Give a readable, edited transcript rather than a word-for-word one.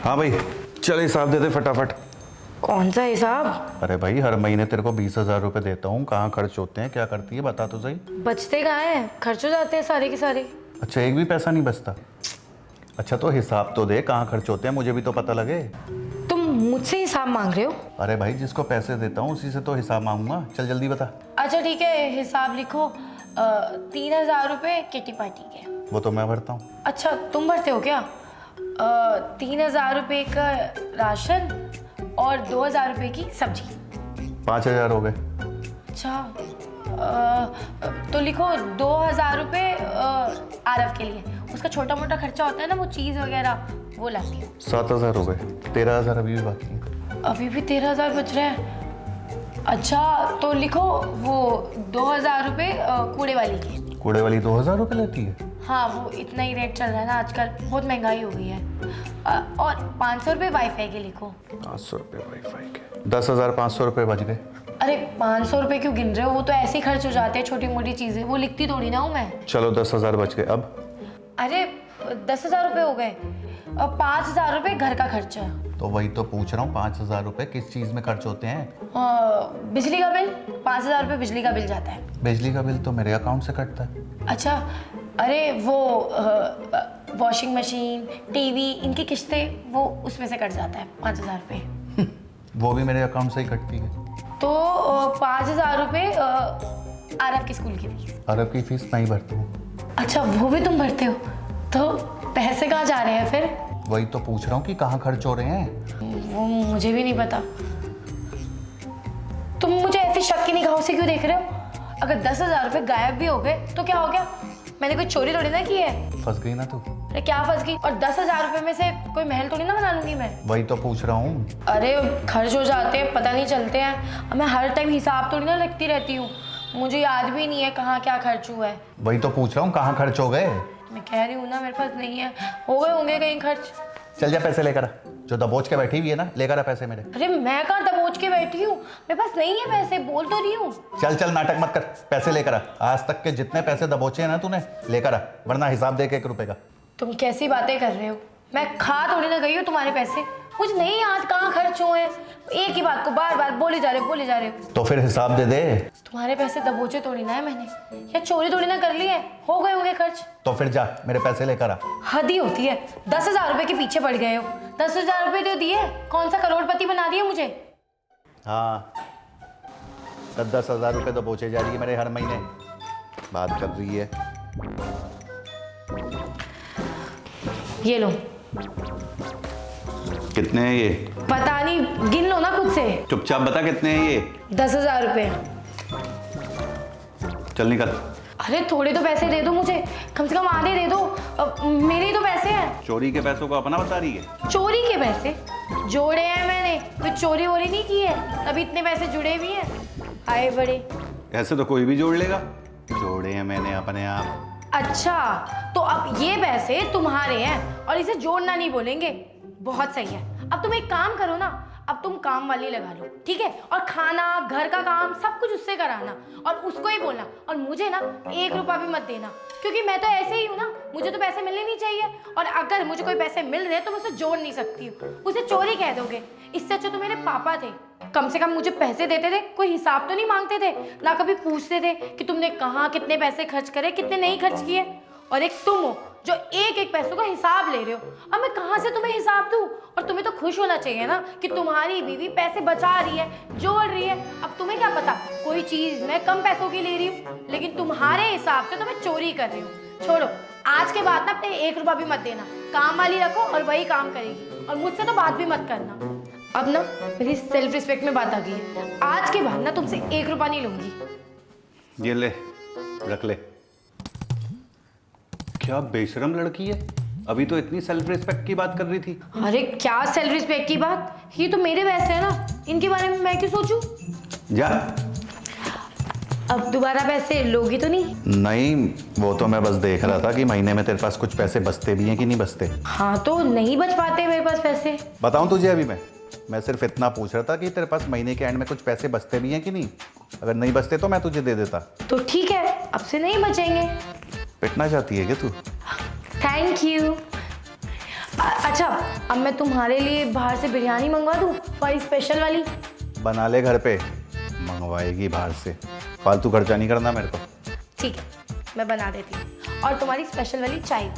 हाँ भाई, चल हिसाब दे दे फटाफट। कौन सा हिसाब? अरे भाई, हर महीने तेरे को 20,000 रुपए देता हूँ, कहाँ खर्च होते हैं, क्या करती है, बता तो सही। बचते कहाँ हैं, खर्च हो जाते हैं सारे के सारे। अच्छा, एक भी पैसा नहीं बचता? अच्छा तो हिसाब तो दे, कहाँ खर्च होते हैं, मुझे भी तो पता लगे। तुम मुझसे हिसाब मांग रहे हो? अरे भाई, जिसको पैसे देता हूँ उसी से तो हिसाब मांगूंगा। चल जल्दी बता। अच्छा ठीक है, हिसाब लिखो। 3,000 रुपये किटी पार्टी के। वो तो मैं भरता हूँ। अच्छा तुम भरते हो क्या? 3,000 रुपये का राशन और 2,000 रुपये की सब्जी। 5,000 हो गए। अच्छा तो लिखो 2,000 रुपये आरव के लिए। उसका छोटा मोटा खर्चा होता है ना, वो चीज़ वगैरह वो लाती हूँ। 7,000 हो गए। 13,000 अभी भी बाकी है। अभी भी 13,000 बच रहे हैं। अच्छा तो लिखो वो 2,000 रुपये कूड़े वाली के। कूड़े वाली 2,000 रुपये लेती है? हाँ, वो इतना ही रेट चल रहा है ना आजकल, बहुत महंगाई हो गई है। और 500 रुपये वाईफाई के लिखो। 500 रुपये वाईफाई के। 10,500 रुपये बच गए। अरे 500 रुपये क्यों गिन रहे हो? वो तो ऐसे ही खर्च हो जाते हैं, छोटी मोटी चीज़ें, वो लिखती थोड़ी ना हूँ मैं। चलो 10,000 बच गए। अब अरे 10,000 रुपये हो गए। 5,000 रुपये घर का खर्चा। तो वही तो पूछ रहा हूँ, 5,000 रुपये किस चीज़ में खर्च होते हैं? बिजली का बिल, 5,000 रुपये बिजली का बिल जाता है। बिजली का बिल तो मेरे अकाउंट से कटता है। अच्छा, अरे वो वॉशिंग मशीन, टीवी, इनकी किस्तें, वो उसमें से कट जाता है 5,000 रुपये। वो भी मेरे अकाउंट से ही कटती है। तो 5,000 रुपये आरव की स्कूल की फीस। अरब की फीस मैं ही भरता हूँ। अच्छा वो भी तुम भरते हो? तो पैसे कहाँ जा रहे हैं फिर? वही तो पूछ रहा हूँ कि कहाँ खर्च हो रहे हैं। वो मुझे भी नहीं पता। तुम मुझे ऐसी शक की निगाहों से क्यों देख रहे हो? अगर 10,000 रुपये गायब भी हो गए तो क्या हो गया? मैंने कोई चोरी थोड़ी ना की है। फंस गई ना तू? अरे क्या फंस गई? और 10,000 रुपये में से कोई महल थोड़ी ना बना लूंगी मैं। वही तो पूछ रहा हूँ। अरे खर्च हो जाते हैं, पता नहीं चलते हैं। मैं हर टाइम हिसाब थोड़ी ना रखती रहती हूँ, मुझे याद भी नहीं है कहाँ क्या खर्च हुआ है। वही तो पूछ रहा हूँ, कहाँ खर्च हो गए? मैं कह रही हूँ ना, मेरे पास नहीं है। हो गए होंगे कहीं खर्च। चल जा, पैसे लेकर आ। जो दबोच के बैठी हुई है ना, लेकर आ पैसे मेरे। अरे मैं कहाँ दबोच के बैठी हूँ, मेरे पास नहीं है पैसे, बोल तो रही हूँ। चल चल, नाटक मत कर, पैसे लेकर आ। आज तक के जितने पैसे दबोचे हैं ना तूने, लेकर आ, वरना हिसाब दे के 1 रुपए का। तुम कैसी बातें कर रहे हो? मैं खा थोड़ी ना गई हूँ तुम्हारे पैसे, मुझे नहीं याद कहाँ खर्च हुए हैं। एक ही बात को बार बार बोले जा रहे हो। तो फिर हिसाब दे दे। तुम्हारे पैसे दबोचे थोड़ी ना है मैंने, या चोरी थोड़ी ना कर ली है। हो गए होंगे खर्च। तो फिर जा, मेरे पैसे लेकर आ। हद ही होती है, 10,000 रुपये के पीछे पड़ गए हो। 10,000 रुपये तो दिए, कौन सा करोड़पति बना दिए मुझे। हाँ, 10,000 रुपये दबोचे जा रही है मेरे हर महीने। बात कर रही है। ये लो। कितने हैं ये? पता नहीं, गिन लो ना खुद से। चुपचाप बता कितने हैं ये। 10,000 रुपये। चल निकल। अरे थोड़े तो पैसे दे दो मुझे, कम से कम आधे दे दो। मेरे ही तो पैसे हैं। चोरी के पैसों को अपना बता रही है? चोरी के पैसे जोड़े हैं मैंने, कोई चोरी वोरी नहीं की है, तभी इतने पैसे जुड़े भी हैं। आए बड़े। ऐसे तो कोई भी जोड़ लेगा। जोड़े हैं मैंने अपने आप। अच्छा तो अब ये पैसे तुम्हारे हैं और इसे जोड़ना नहीं बोलेंगे। बहुत सही है। अब तुम एक काम करो ना, अब तुम काम वाली लगा लो, ठीक है? और खाना, घर का काम सब कुछ उससे कराना और उसको ही बोलना, और मुझे ना 1 रुपया भी मत देना, क्योंकि मैं तो ऐसे ही हूँ ना, मुझे तो पैसे मिलने नहीं चाहिए। और अगर मुझे कोई पैसे मिल रहे तो मैं उसे जोड़ नहीं सकती हूँ, उसे चोरी कह दोगे। इससे अच्छा तो मेरे पापा थे, कम से कम मुझे पैसे देते थे, कोई हिसाब तो नहीं मांगते थे, ना कभी पूछते थे कि तुमने कहाँ कितने पैसे खर्च करे, कितने नहीं खर्च किए। और एक तुम हो जो एक एक पैसों का हिसाब ले रहे हो। अब मैं कहाँ से तुम्हें हिसाब दूँ? और तुम्हें तो खुश होना चाहिए ना कि तुम्हारी बीवी पैसे बचा रही है, जोड़ रही है। अब तुम्हें क्या पता, कोई चीज़ मैं कम पैसों की ले रही हूँ, लेकिन तुम्हारे हिसाब से तो मैं चोरी कर रही हूँ। छोड़ो, आज के बाद ना अपने 1 रुपया भी मत देना, काम वाली रखो और वही काम करेगी, और मुझसे तो बात भी मत करना। अब ना मेरी सेल्फ रिस्पेक्ट में बात आ गई है, आज के बाद ना तुमसे 1 रुपया नहीं लूंगी। ये ले, रख ले। क्या बेशरम लड़की है, अभी तो इतनी सेल्फ रिस्पेक्ट की बात कर रही थी। अरे क्या सेल्फ रिस्पेक्ट की बात, ये तो मेरे पैसे है ना, इनके बारे में मैं क्यों सोचूं? जा। अब दोबारा पैसे लोगी तो नहीं? नहीं, वो तो मैं बस देख रहा था कि महीने में तेरे पास कुछ पैसे बचते भी हैं कि नहीं बचते। हाँ तो नहीं बच पाते मेरे पास पैसे। बताऊं तुझे, अभी मैं सिर्फ इतना पूछ रहा था कि तेरे पास महीने के एंड में कुछ पैसे बचते भी हैं कि नहीं। अगर नहीं बचते तो मैं तुझे दे देता। तो ठीक है, अब से नहीं बचेंगे। पिटना चाहती है क्या तू? Thank you. अच्छा, अब मैं तुम्हारे लिए बाहर से बिरयानी मंगवा दूँ, तुम्हारी स्पेशल वाली? बना ले घर पे, मंगवाएगी बाहर से, फालतू खर्चा नहीं करना मेरे को। ठीक है, मैं बना देती हूँ। और तुम्हारी स्पेशल वाली चाय।